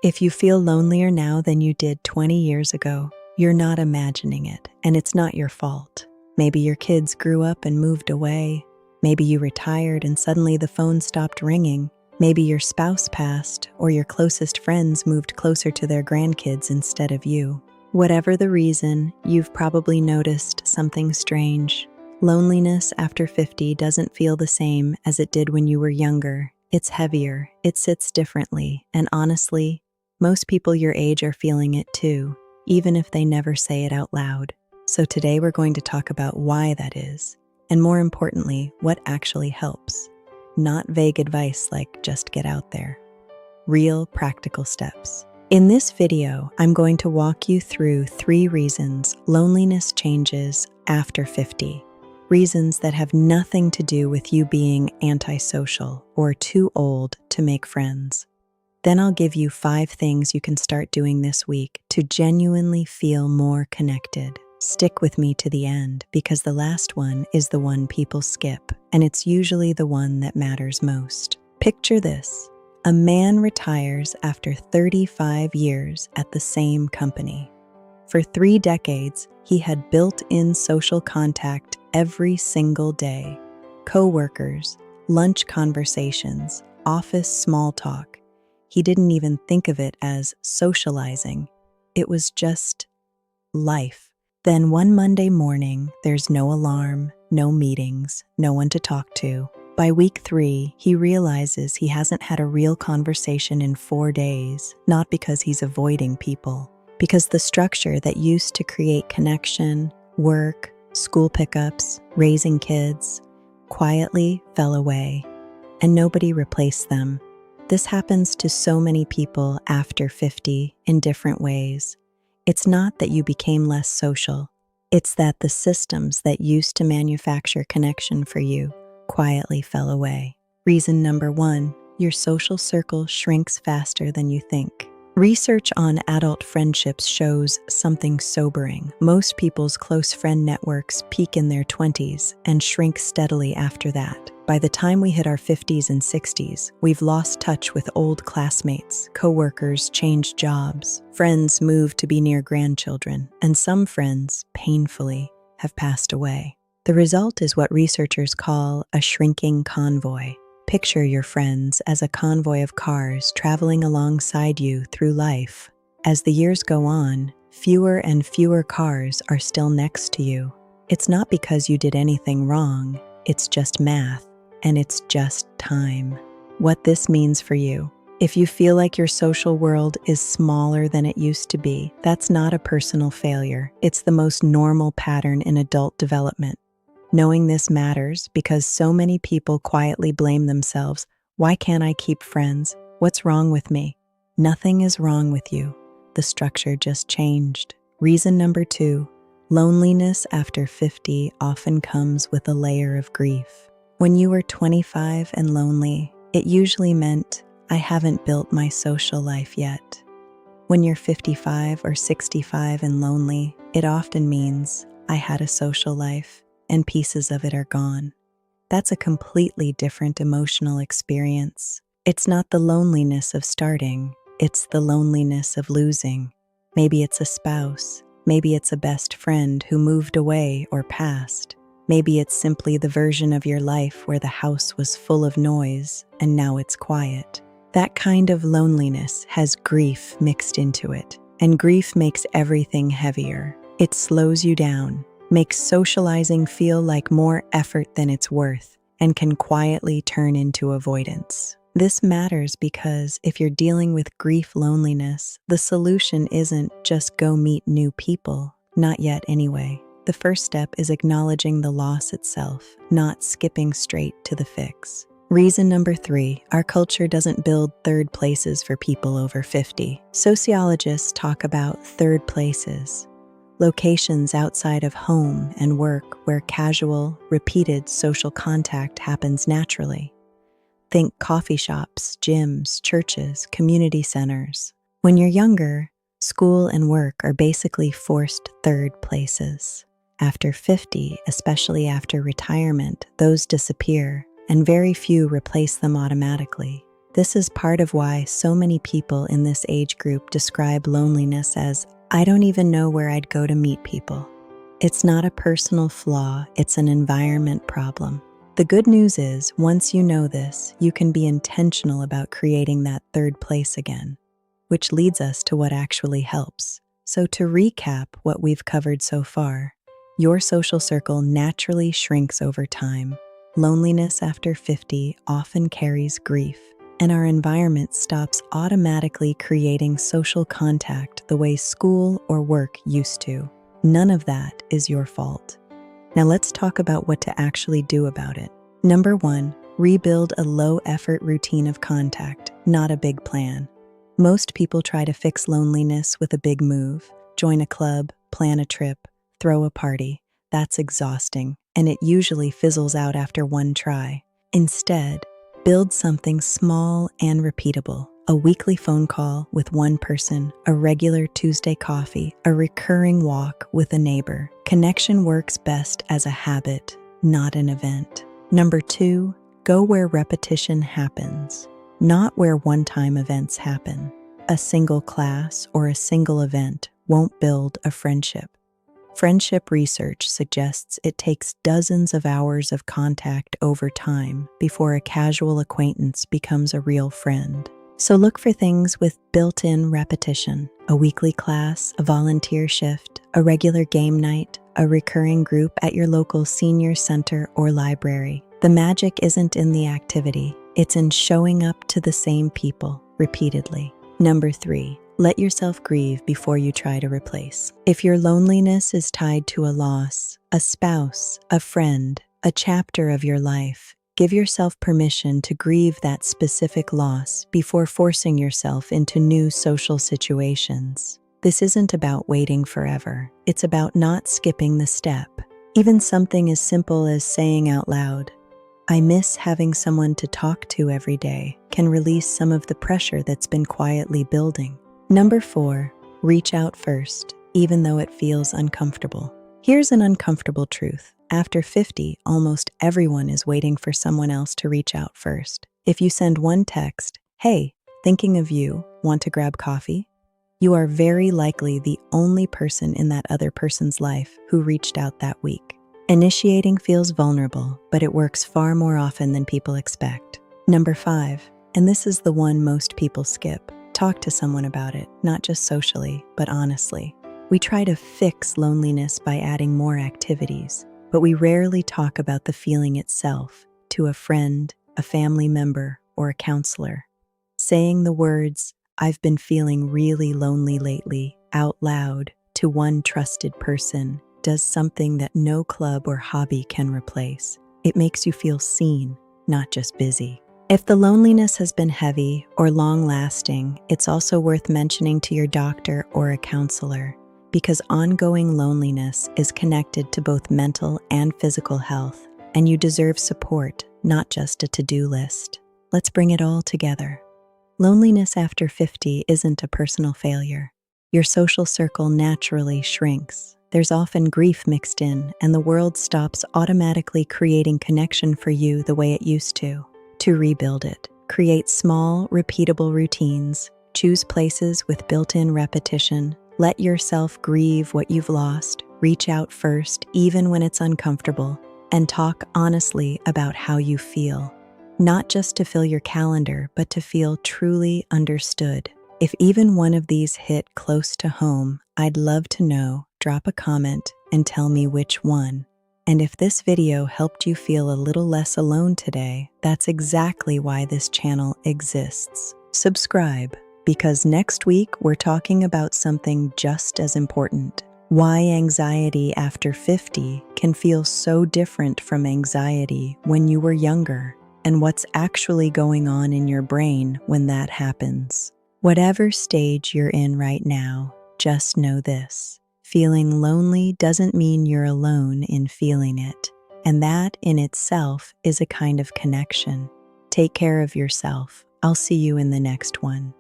If you feel lonelier now than you did 20 years ago, you're not imagining it, and it's not your fault. Maybe your kids grew up and moved away. Maybe you retired and suddenly the phone stopped ringing. Maybe your spouse passed, or your closest friends moved closer to their grandkids instead of you. Whatever the reason, you've probably noticed something strange. Loneliness after 50 doesn't feel the same as it did when you were younger. It's heavier, it sits differently, and honestly, most people your age are feeling it too, even if they never say it out loud. So today we're going to talk about why that is, and more importantly, what actually helps. Not vague advice like just get out there. Real practical steps. In this video, I'm going to walk you through 3 reasons loneliness changes after 50. Reasons that have nothing to do with you being antisocial or too old to make friends. Then I'll give you 5 things you can start doing this week to genuinely feel more connected. Stick with me to the end because the last one is the one people skip, and it's usually the one that matters most. Picture this. A man retires after 35 years at the same company. For 3 decades, he had built-in social contact every single day. Co-workers, lunch conversations, office small talk. He didn't even think of it as socializing. It was just life. Then one Monday morning, there's no alarm, no meetings, no one to talk to. By week 3, he realizes he hasn't had a real conversation in 4 days, not because he's avoiding people, because the structure that used to create connection, work, school pickups, raising kids, quietly fell away, and nobody replaced them. This happens to so many people after 50 in different ways. It's not that you became less social. It's that the systems that used to manufacture connection for you quietly fell away. Reason number 1, your social circle shrinks faster than you think. Research on adult friendships shows something sobering. Most people's close friend networks peak in their 20s and shrink steadily after that. By the time we hit our 50s and 60s, we've lost touch with old classmates, coworkers changed jobs, friends moved to be near grandchildren, and some friends, painfully, have passed away. The result is what researchers call a shrinking convoy. Picture your friends as a convoy of cars traveling alongside you through life. As the years go on, fewer and fewer cars are still next to you. It's not because you did anything wrong, it's just math, and it's just time. What this means for you. If you feel like your social world is smaller than it used to be, that's not a personal failure. It's the most normal pattern in adult development. Knowing this matters because so many people quietly blame themselves. Why can't I keep friends? What's wrong with me? Nothing is wrong with you. The structure just changed. Reason number 2, loneliness after 50 often comes with a layer of grief. When you were 25 and lonely, it usually meant, I haven't built my social life yet. When you're 55 or 65 and lonely, it often means, I had a social life, and pieces of it are gone. That's a completely different emotional experience. It's not the loneliness of starting, it's the loneliness of losing. Maybe it's a spouse, maybe it's a best friend who moved away or passed. Maybe it's simply the version of your life where the house was full of noise and now it's quiet. That kind of loneliness has grief mixed into it, and grief makes everything heavier. It slows you down, makes socializing feel like more effort than it's worth, and can quietly turn into avoidance. This matters because if you're dealing with grief loneliness, the solution isn't just go meet new people. Not yet anyway. The first step is acknowledging the loss itself, not skipping straight to the fix. Reason number 3, our culture doesn't build third places for people over 50. Sociologists talk about third places. Locations outside of home and work where casual, repeated social contact happens naturally. Think coffee shops, gyms, churches, community centers. When you're younger, school and work are basically forced third places. After 50, especially after retirement, those disappear, and very few replace them automatically. This is part of why so many people in this age group describe loneliness as, "I don't even know where I'd go to meet people." It's not a personal flaw, it's an environment problem. The good news is, once you know this, you can be intentional about creating that third place again, which leads us to what actually helps. So to recap what we've covered so far, your social circle naturally shrinks over time. Loneliness after 50 often carries grief, and our environment stops automatically creating social contact the way school or work used to. None of that is your fault. Now let's talk about what to actually do about it. Number 1, rebuild a low-effort routine of contact, not a big plan. Most people try to fix loneliness with a big move. Join a club, plan a trip, throw a party. That's exhausting, and it usually fizzles out after one try. Instead, build something small and repeatable. A weekly phone call with one person, a regular Tuesday coffee, a recurring walk with a neighbor. Connection works best as a habit, not an event. Number 2, go where repetition happens, not where one-time events happen. A single class or a single event won't build a friendship. Friendship research suggests it takes dozens of hours of contact over time before a casual acquaintance becomes a real friend. So look for things with built-in repetition: a weekly class, a volunteer shift, a regular game night, a recurring group at your local senior center or library. The magic isn't in the activity, it's in showing up to the same people repeatedly. Number 3, let yourself grieve before you try to replace. If your loneliness is tied to a loss, a spouse, a friend, a chapter of your life, give yourself permission to grieve that specific loss before forcing yourself into new social situations. This isn't about waiting forever. It's about not skipping the step. Even something as simple as saying out loud, "I miss having someone to talk to every day," can release some of the pressure that's been quietly building. Number 4, reach out first, even though it feels uncomfortable. Here's an uncomfortable truth. After 50, almost everyone is waiting for someone else to reach out first. If you send one text, "Hey, thinking of you, want to grab coffee?" you are very likely the only person in that other person's life who reached out that week. Initiating feels vulnerable, but it works far more often than people expect. Number 5, and this is the one most people skip, talk to someone about it, not just socially, but honestly. We try to fix loneliness by adding more activities, but we rarely talk about the feeling itself to a friend, a family member, or a counselor. Saying the words, "I've been feeling really lonely lately," out loud to one trusted person does something that no club or hobby can replace. It makes you feel seen, not just busy. If the loneliness has been heavy or long-lasting, it's also worth mentioning to your doctor or a counselor, because ongoing loneliness is connected to both mental and physical health, and you deserve support, not just a to-do list. Let's bring it all together. Loneliness after 50 isn't a personal failure. Your social circle naturally shrinks. There's often grief mixed in, and the world stops automatically creating connection for you the way it used to. To rebuild it, create small, repeatable routines, choose places with built-in repetition, let yourself grieve what you've lost, reach out first, even when it's uncomfortable, and talk honestly about how you feel. Not just to fill your calendar, but to feel truly understood. If even one of these hit close to home, I'd love to know. Drop a comment and tell me which one. And if this video helped you feel a little less alone today, that's exactly why this channel exists. Subscribe, because next week we're talking about something just as important: why anxiety after 50 can feel so different from anxiety when you were younger, and what's actually going on in your brain when that happens. Whatever stage you're in right now, just know this: feeling lonely doesn't mean you're alone in feeling it, and that in itself is a kind of connection. Take care of yourself. I'll see you in the next one.